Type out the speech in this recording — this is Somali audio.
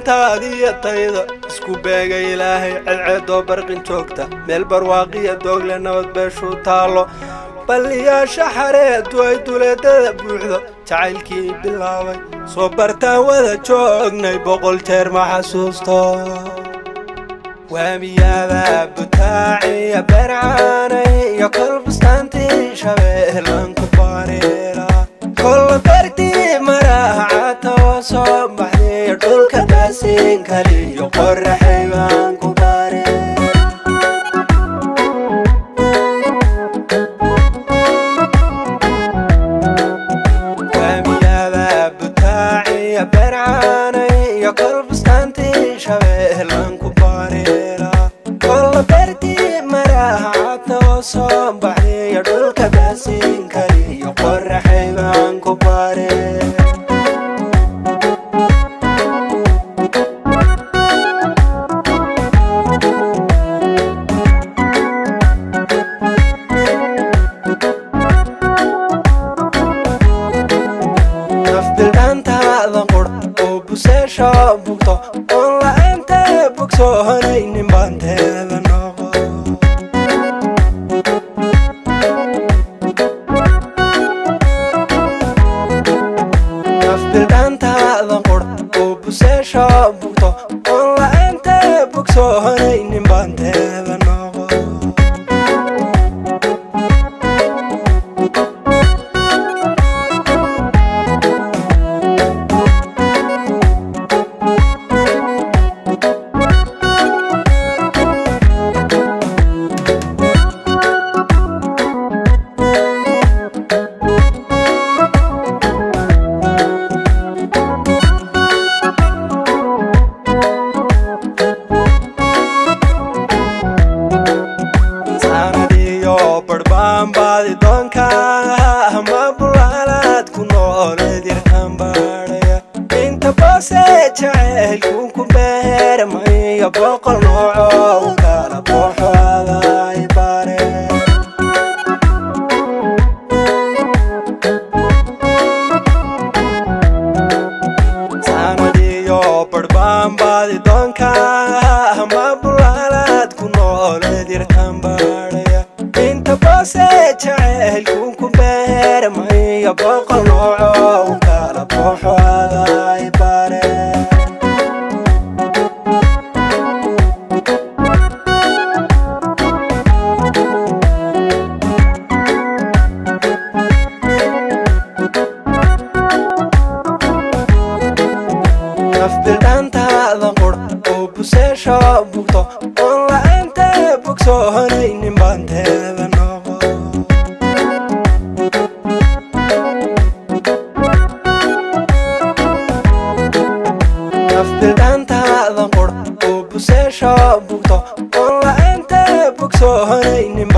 taadiyatayda isku beega ilaahay cadceedo barqin joogta meel barwaaqiya doogle nabad beeshu taalo balliyaasha xareedu ay duleedada buuxdo jacaylkii bilaabay soo bartaan wada joognay 100 jeer ma xasuusto waamiyada butaaciya bercaanay iyo kolbustaantii shabeelan ku bareera kol barti maraacata soo baxday dhulka daasin kaliyo qorraxay baan ku bareera waamiyada butaaciya bercaanay iyo kolbustaantii shabeelan ku bareera kol barti maraacata soo baxday dhulka daasin kaliyo qorraxay baan ku bareera bugto on la ente bugso hanaynin baanteeda noqo nafbildhaantaada qur oo buseesha bugto on la ente bugso hanaynin baanteeda noqo badi doonka ma bulaalad ku nooleed yarkan baadhaya inta boose jacaylku ku beermaya 100 nooco kala booxaada ay bare sanadiyo barbaan badi doonka ma bulaalad ku nooleed yarkan baadhaya boose jacaylku ku beermaya 100 nooco kala booxaada ay bare nafbildhaantaada qur oo buseesha bugto on la ente bugso hanaynin baanteeda noqo nafbildhaantaada qur oo buseesha bugto on la ente bugso hanaynin